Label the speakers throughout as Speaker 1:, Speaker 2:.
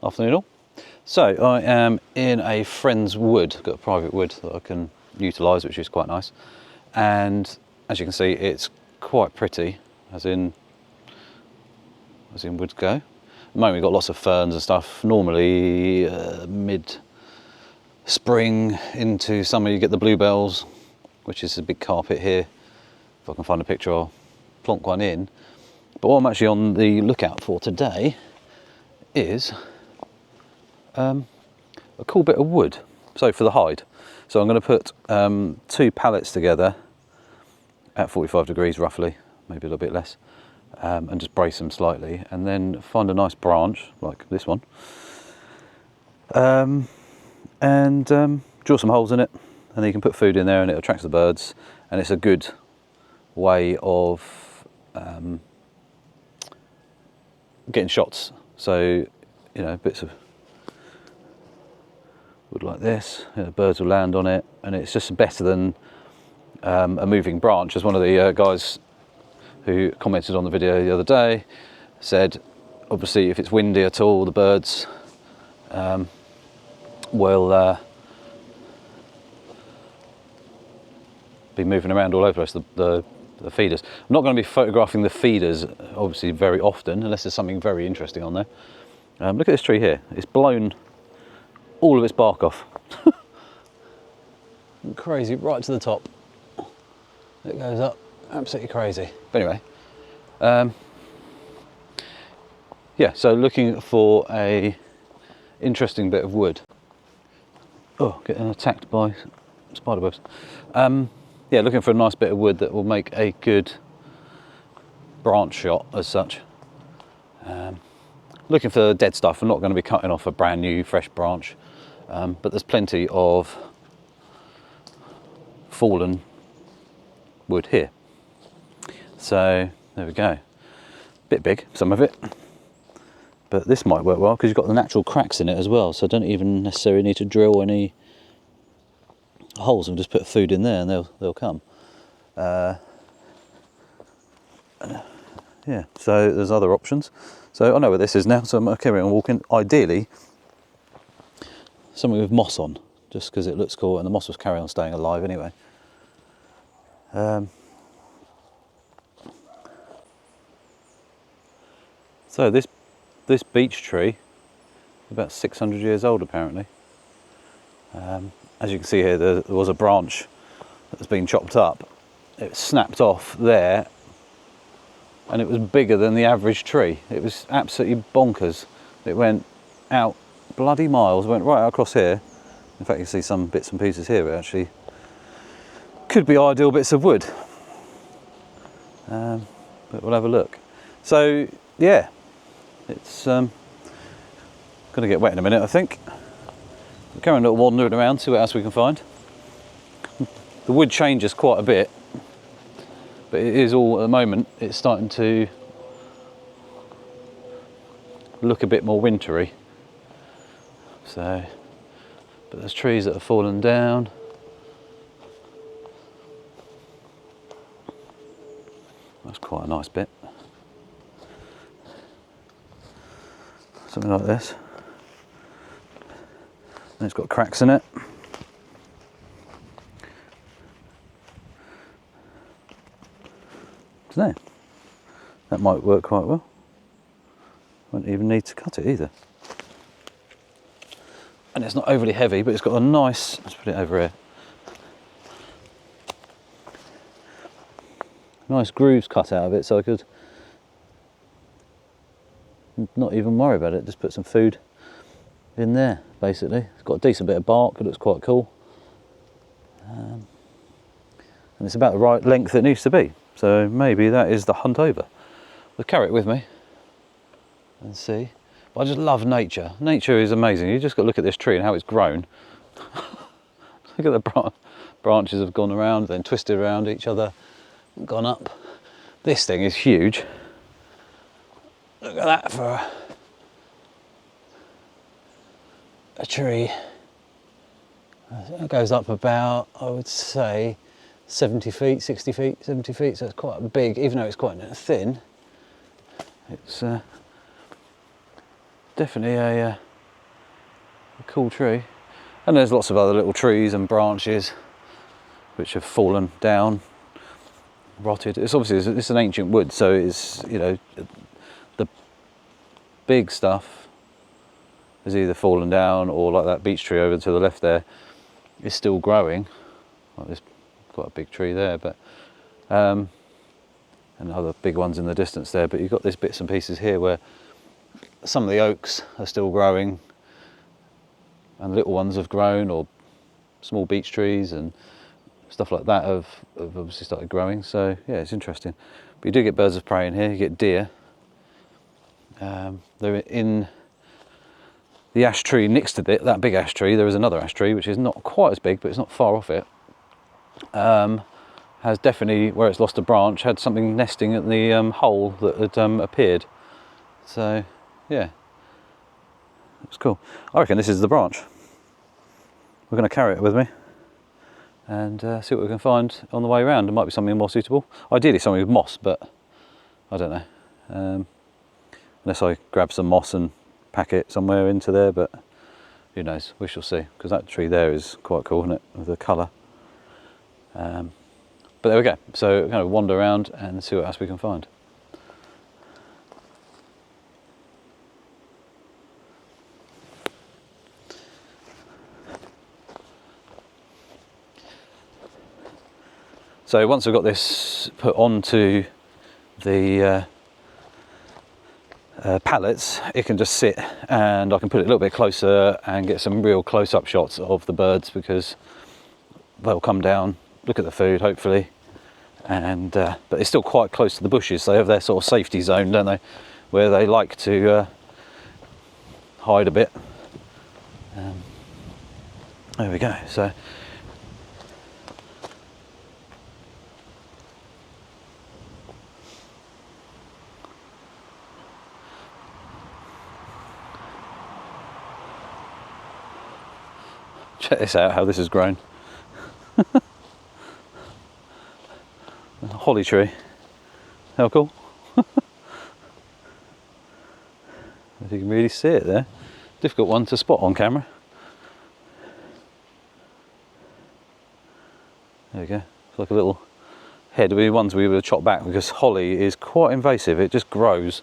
Speaker 1: Afternoon all. So I am in a friend's wood, got a private wood that I can utilise, which is quite nice. And as you can see, it's quite pretty, as in woods go. At the moment we've got lots of ferns and stuff. Normally mid-spring into summer you get the bluebells, which is a big carpet here. If I can find a picture, I'll plonk one in. But what I'm actually on the lookout for today is a cool bit of wood, so for the hide. So I'm going to put 2 pallets together at 45 degrees roughly, maybe a little bit less, and just brace them slightly, and then find a nice branch like this one, and drill some holes in it, and then you can put food in there and it attracts the birds, and it's a good way of getting shots. So, you know, bits of wood like this, you know, birds will land on it, and it's just better than a moving branch. As one of the guys who commented on the video the other day said, obviously if it's windy at all, the birds will be moving around all over us, the feeders. I'm not going to be photographing the feeders obviously very often unless there's something very interesting on there. Look at this tree here, it's blown all of its bark off. Crazy, right to the top. It goes up, absolutely crazy. But anyway, yeah, so looking for a interesting bit of wood. Oh, getting attacked by spider webs. Yeah, looking for a nice bit of wood that will make a good branch shot as such. Looking for dead stuff. I'm not going to be cutting off a brand new fresh branch, but there's plenty of fallen wood here. So there we go. Bit big, some of it, but this might work well because you've got the natural cracks in it as well, so I don't even necessarily need to drill any holes and just put food in there and they'll come. Yeah, so there's other options. So I know where this is now, so I'm going to carry on walking. Ideally something with moss on, just because it looks cool, and the moss was carry on staying alive anyway. So this beech tree is about 600 years old apparently. As you can see here, there was a branch that was being chopped up. It snapped off there, and it was bigger than the average tree. It was absolutely bonkers. It went out bloody miles, went right across here. In fact, you can see some bits and pieces here, but actually could be ideal bits of wood. But we'll have a look. So yeah, it's going to get wet in a minute, I think. We're carrying a little wandering around, see what else we can find. The wood changes quite a bit, but it is all, at the moment, it's starting to look a bit more wintry. So, but there's trees that have fallen down. That's quite a nice bit. Something like this. And it's got cracks in it. Dunno. That might work quite well. Won't even need to cut it either. And it's not overly heavy, but it's got a nice, let's put it over here. Nice grooves cut out of it, so I could not even worry about it, just put some food in there, basically. It's got a decent bit of bark, it looks quite cool. And it's about the right length it needs to be. So maybe that is the hunt over. We'll carry it with me and see. But I just love nature. Nature is amazing. You just got to look at this tree and how it's grown. Look at the branches have gone around, then twisted around each other, gone up. This thing is huge. Look at that for a tree. It goes up about, I would say, 70 feet, 60 feet, 70 feet, so it's quite big, even though it's quite thin. It's definitely a a cool tree. And there's lots of other little trees and branches which have fallen down, rotted. It's obviously, it's an ancient wood, so it's, you know, the big stuff has either fallen down, or like that beech tree over to the left there is still growing. Well, there's quite a big tree there, but and other big ones in the distance there, but you've got these bits and pieces here where some of the oaks are still growing and little ones have grown, or small beech trees and stuff like that have obviously started growing. So yeah, it's interesting. But you do get birds of prey in here, you get deer. They're in the ash tree next to it, that big ash tree. There is another ash tree which is not quite as big, but it's not far off it. Has definitely, where it's lost a branch, had something nesting at the hole that had appeared. So yeah, it's cool. I reckon this is the branch. We're going to carry it with me and see what we can find on the way around. It might be something more suitable. Ideally something with moss, but I don't know. Unless I grab some moss and pack it somewhere into there, but who knows, we shall see. Because that tree there is quite cool, isn't it, with the colour. But there we go, so kind of wander around and see what else we can find. So once I've got this put onto the pallets, it can just sit, and I can put it a little bit closer and get some real close-up shots of the birds, because they'll come down, look at the food hopefully, and but it's still quite close to the bushes. They have their sort of safety zone, don't they, where they like to hide a bit. There we go. So check this out, how this has grown. A holly tree. How cool. If you can really see it there. Difficult one to spot on camera. There we go. It's like a little head. The ones we would have chopped back, because holly is quite invasive. It just grows.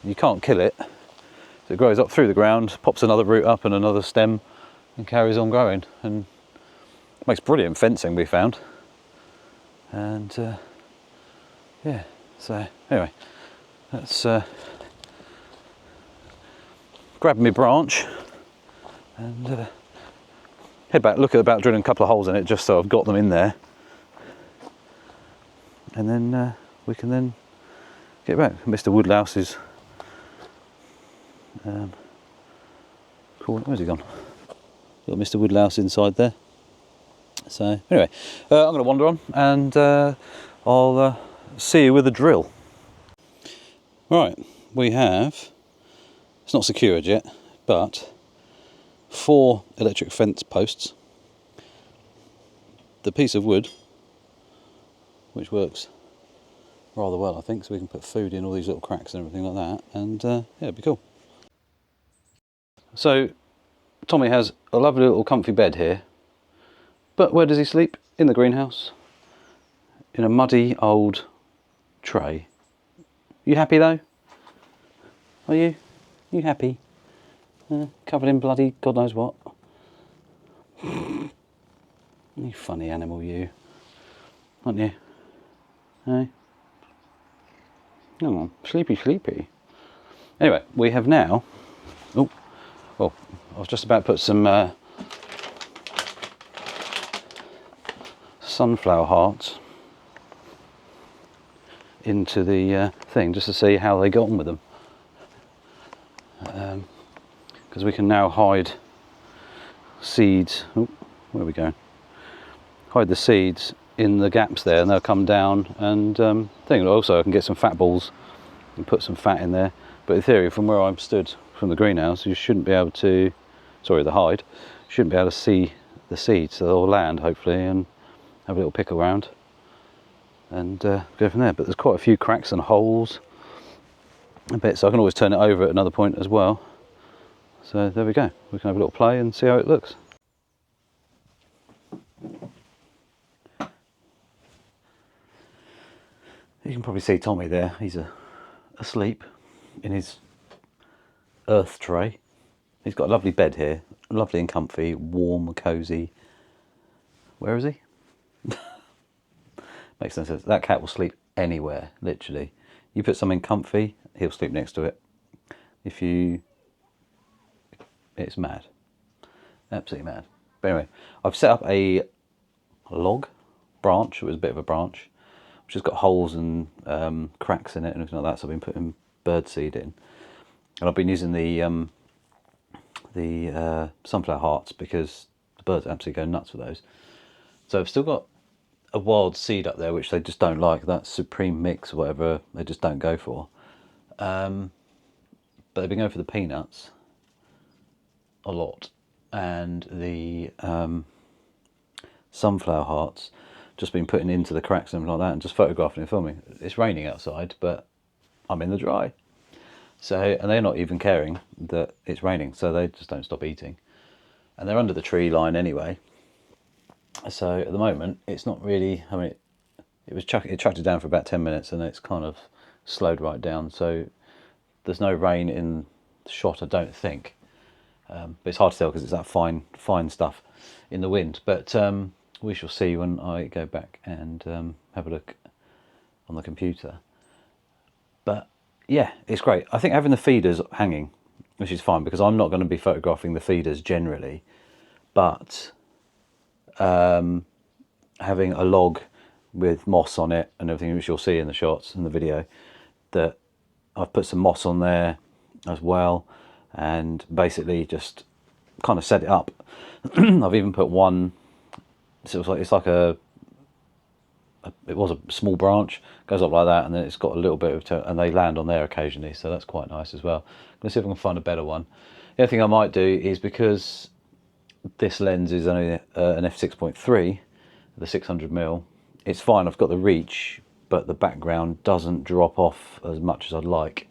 Speaker 1: You can't kill it. So it grows up through the ground, pops another root up and another stem, and carries on growing, and makes brilliant fencing, we found. And yeah, so anyway, let's grab my branch and head back, look at about drilling a couple of holes in it, just so I've got them in there, and then we can then get back. Mr. Woodlouse is cool. Where's he gone? Got Mr. Woodlouse inside there. So anyway, I'm going to wander on, and I'll see you with a drill. Right, we have, it's not secured yet, but 4 electric fence posts, the piece of wood, which works rather well I think, so we can put food in all these little cracks and everything like that, and yeah, it'd be cool. So Tommy has a lovely little comfy bed here, but where does he sleep? In the greenhouse, in a muddy old tray. You happy though? Are you? You happy? Covered in bloody God knows what. You funny animal, you. Aren't you? Hey? Come on, sleepy, sleepy. Anyway, we have now... Oh, I was just about to put some sunflower hearts into the thing, just to see how they got on with them. Because we can now hide seeds. Oh, where are we going? Hide the seeds in the gaps there, and they'll come down and thing. Also, I can get some fat balls and put some fat in there. But in theory, from where I'm stood from the greenhouse, you shouldn't be able to, sorry, the hide, shouldn't be able to see the seeds. So they'll land hopefully and have a little pick around and go from there. But there's quite a few cracks and holes a bit, so I can always turn it over at another point as well. So there we go. We can have a little play and see how it looks. You can probably see Tommy there. He's asleep in his earth tray. He's got a lovely bed here, lovely and comfy, warm and cosy. Where is he? Makes no sense. That cat will sleep anywhere, literally. You put something comfy, he'll sleep next to it. It's mad. Absolutely mad. But anyway, I've set up a log branch. It was a bit of a branch, which has got holes and cracks in it and everything like that. So I've been putting birdseed in, and I've been using the sunflower hearts because the birds absolutely go nuts with those. So I've still got a wild seed up there which they just don't like. That supreme mix or whatever, they just don't go for. But they've been going for the peanuts a lot, and the sunflower hearts just been putting into the cracks and like that, and just photographing and filming. It's raining outside, but I'm in the dry. So, and they're not even caring that it's raining, so they just don't stop eating. And they're under the tree line anyway. So at the moment, it's not really, I mean, it chucked it down for about 10 minutes and it's kind of slowed right down. So there's no rain in the shot, I don't think. But it's hard to tell because it's that fine stuff in the wind. But we shall see when I go back and have a look on the computer. But yeah, it's great. I think having the feeders hanging, which is fine because I'm not going to be photographing the feeders generally, but having a log with moss on it and everything, which you'll see in the shots and the video, that I've put some moss on there as well, and basically just kind of set it up. I've even put one, so it's like it was a small branch, goes up like that, and then it's got a little bit of, and they land on there occasionally, so that's quite nice as well. Let's see if I can find a better one. The other thing I might do is, because this lens is only an f6.3, the 600mm, it's fine, I've got the reach, but the background doesn't drop off as much as I'd like,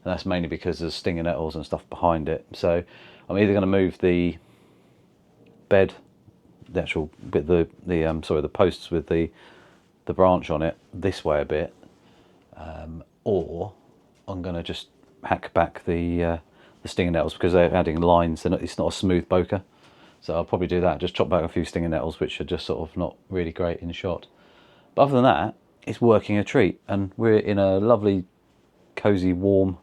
Speaker 1: and that's mainly because there's stinging nettles and stuff behind it. So I'm either going to move the bed, the actual bit, the posts with the branch on it this way a bit, or I'm going to just hack back the stinging nettles, because they're adding lines and it's not a smooth bokeh. So I'll probably do that, just chop back a few stinging nettles which are just sort of not really great in shot. But other than that, it's working a treat, and we're in a lovely, cosy, warm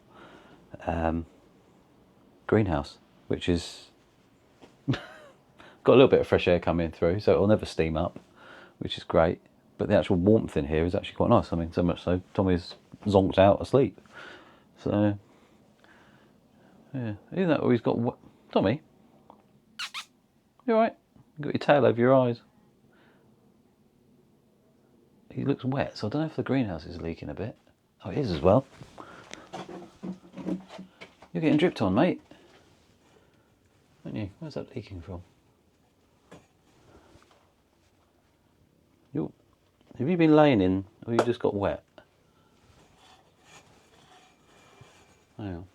Speaker 1: greenhouse, which is got a little bit of fresh air coming through, so it'll never steam up, which is great. But the actual warmth in here is actually quite nice. I mean, so much so Tommy's zonked out asleep. So yeah, isn't that what he's got? Tommy, you all right? You got your tail over your eyes. He looks wet, so I don't know if the greenhouse is leaking a bit. Oh, it is as well. You're getting dripped on, mate, aren't you? Where's that leaking from? Have you been laying in, or you just got wet? Oh.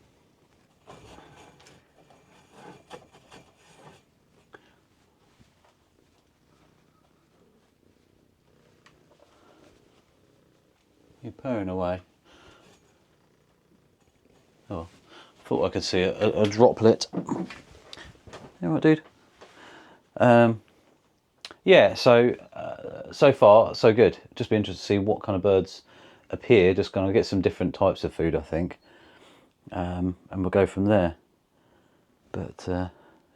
Speaker 1: You're purring away. Oh, thought I could see a droplet. You all right, dude? Yeah, so far so good. Just be interested to see what kind of birds appear. Just going to get some different types of food, I think, and we'll go from there. But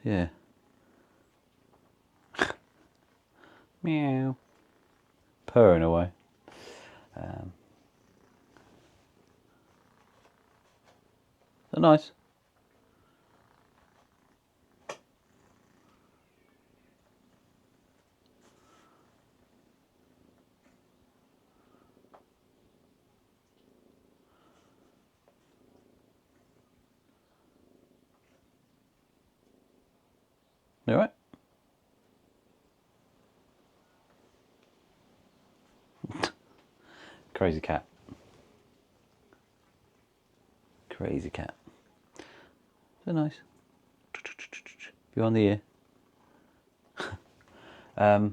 Speaker 1: yeah. Meow. Purring away. They're nice. You all right? Crazy cat. Crazy cat. They're nice. You on the ear?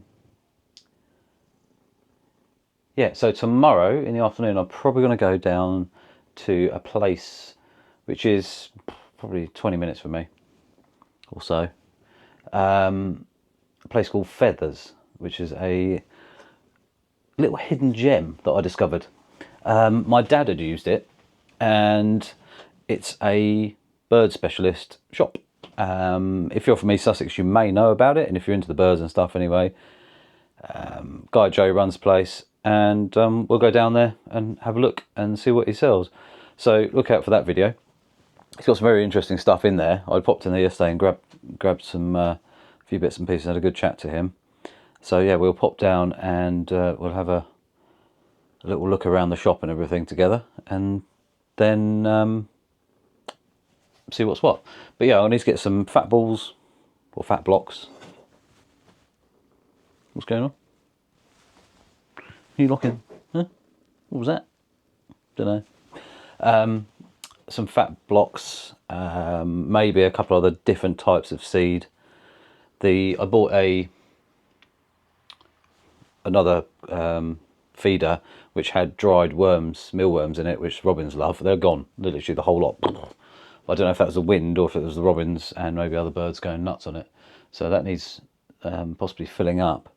Speaker 1: Yeah, so tomorrow in the afternoon I'm probably going to go down to a place which is probably 20 minutes from me or so. A place called Feathers, which is a little hidden gem that I discovered. My dad had used it, and it's a bird specialist shop. If you're from East Sussex, you may know about it, and if you're into the birds and stuff anyway, Guy Joe runs the place, and we'll go down there and have a look and see what he sells. So look out for that video. He's got some very interesting stuff in there. I popped in there yesterday and grabbed some few bits and pieces, had a good chat to him. So yeah, we'll pop down and we'll have a little look around the shop and everything together, and then see what's what. But yeah, I need to get some fat balls or fat blocks. What's going on? Are you looking? Huh? What was that? Don't know. Some fat blocks, maybe a couple other different types of seed. I bought another feeder which had dried worms, mealworms in it, which robins love. They're gone, literally the whole lot. I don't know if that was the wind or if it was the robins and maybe other birds going nuts on it. So that needs possibly filling up.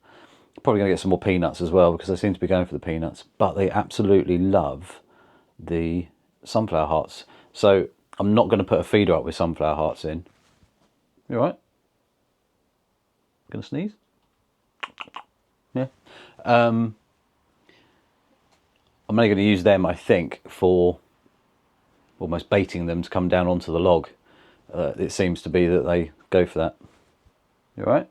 Speaker 1: Probably going to get some more peanuts as well, because they seem to be going for the peanuts. But they absolutely love the sunflower hearts. So I'm not going to put a feeder up with sunflower hearts in. You all right? Going to sneeze? Yeah. I'm only going to use them, I think, for almost baiting them to come down onto the log. It seems to be that they go for that. You all right?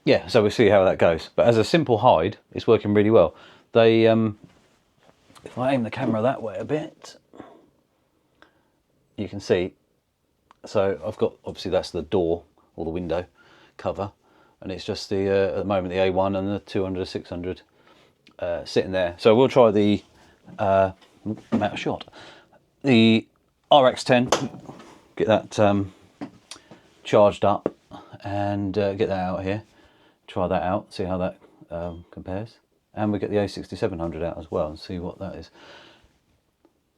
Speaker 1: Yeah, so we'll see how that goes. But as a simple hide, it's working really well. They, if I aim the camera that way a bit, you can see. So I've got, obviously that's the door or the window cover, and it's just the at the moment the A1 and the 200 600 sitting there. So we'll try the I'm out of shot. The RX10, get that charged up and get that out here. Try that out, see how that compares, and we get the A6700 out as well and see what that is.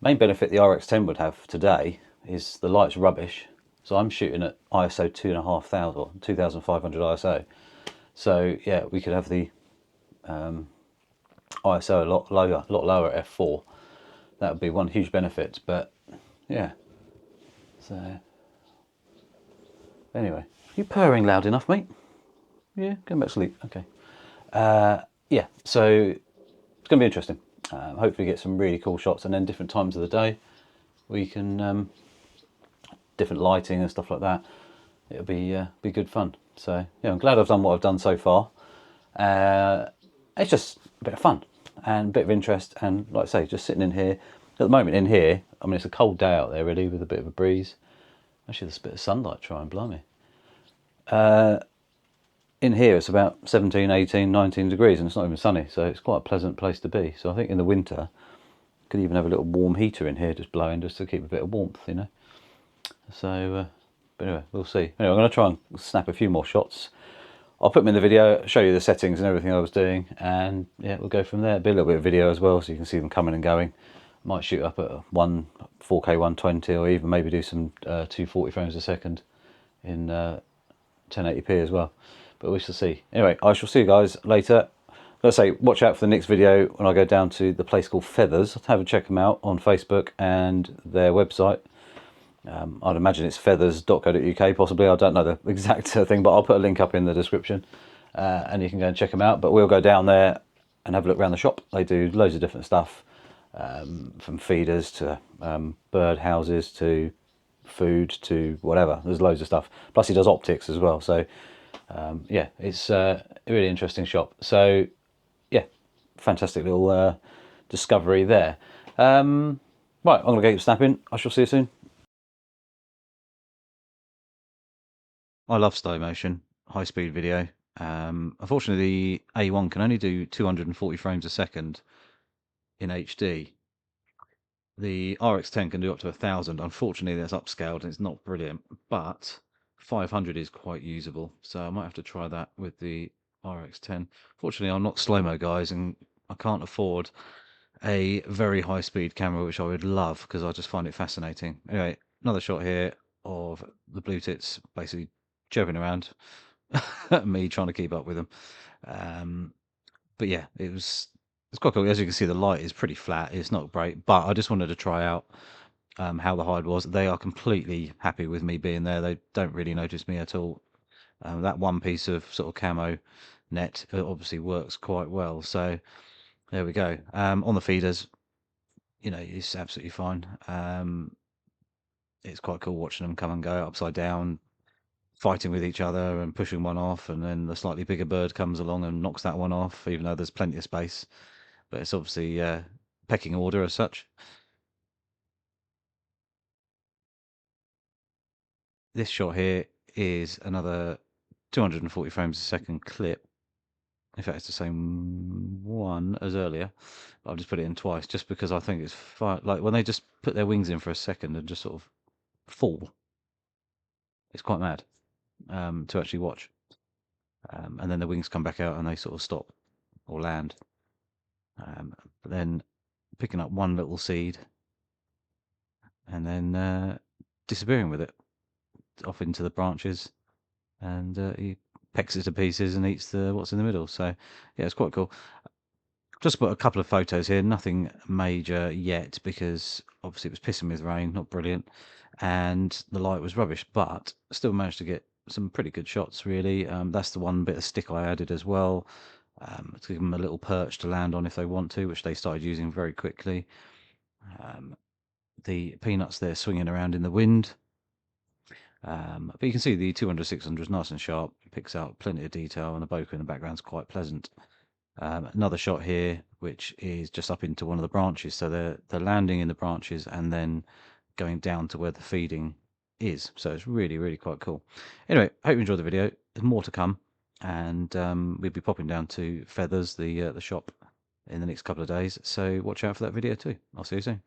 Speaker 1: Main benefit the RX10 would have today is the light's rubbish, so I'm shooting at ISO 2500 or 2500 ISO. So yeah, we could have the ISO a lot lower at f4. That would be one huge benefit. But yeah, so anyway, you purring loud enough, mate? Yeah, going back to sleep. Okay. Yeah, so it's going to be interesting. Hopefully get some really cool shots, and then different times of the day we can different lighting and stuff like that. It'll be good fun. So yeah, I'm glad I've done what I've done so far. It's just a bit of fun and a bit of interest, and like I say, just sitting in here at the moment. In here, I mean, it's a cold day out there really, with a bit of a breeze. Actually, there's a bit of sunlight trying, blimey. In here it's about 17, 18, 19 degrees, and it's not even sunny, so it's quite a pleasant place to be. So I think in the winter could even have a little warm heater in here just blowing, just to keep a bit of warmth, you know. So but anyway, we'll see. Anyway, I'm going to try and snap a few more shots. I'll put them in the video, show you the settings and everything I was doing, and yeah, we'll go from there. Be a little bit of video as well, so you can see them coming and going. Might shoot up at 4K 120, or even maybe do some 240 frames a second in 1080p as well. But we shall see. Anyway, I shall see you guys later. Let's say, watch out for the next video when I go down to the place called Feathers. Have a check them out on Facebook and their website. I'd imagine it's feathers.co.uk possibly. I don't know the exact thing, but I'll put a link up in the description and you can go and check them out. But we'll go down there and have a look around the shop. They do loads of different stuff, from feeders to bird houses to food to whatever. There's loads of stuff. Plus he does optics as well. So yeah, it's a really interesting shop. So yeah, fantastic little discovery there. Right, I'm going to get snapping. I shall see you soon. I love slow motion, high speed video. Unfortunately, the A1 can only do 240 frames a second in HD. The RX10 can do up to 1000. Unfortunately, that's upscaled and it's not brilliant, but 500 is quite usable. So I might have to try that with the RX10. Fortunately, I'm not slow-mo, guys, and I can't afford a very high-speed camera, which I would love because I just find it fascinating. Anyway, another shot here of the blue tits basically chirping around, me trying to keep up with them. But yeah, it's quite cool. As you can see, the light is pretty flat. It's not great, but I just wanted to try out how the hide was. They are completely happy with me being there. They don't really notice me at all. That one piece of sort of camo net obviously works quite well. So there we go. On the feeders, it's absolutely fine. It's quite cool watching them come and go upside down, fighting with each other and pushing one off, and then the slightly bigger bird comes along and knocks that one off, even though there's plenty of space. But it's obviously pecking order as such. This shot here is another 240 frames a second clip. In fact, it's the same one as earlier. I've just put it in twice just because I think it's fun. Like when they just put their wings in for a second and just sort of fall, it's quite mad to actually watch. And then the wings come back out and they sort of stop or land. But then picking up one little seed and then disappearing with it off into the branches, and he pecks it to pieces and eats the what's in the middle. So yeah, it's quite cool. Just put a couple of photos here, nothing major yet because obviously it was pissing with rain, not brilliant, and the light was rubbish, but still managed to get some pretty good shots really. That's the one bit of stick I added as well, to give them a little perch to land on if they want to, which they started using very quickly. The peanuts there swinging around in the wind. But you can see the 200-600 is nice and sharp, picks out plenty of detail, and the bokeh in the background is quite pleasant. Another shot here, which is just up into one of the branches, so they're landing in the branches and then going down to where the feeding is. So it's really, really quite cool. Anyway, hope you enjoyed the video. There's more to come, and we'll be popping down to Feathers, the shop, in the next couple of days. So watch out for that video too. I'll see you soon.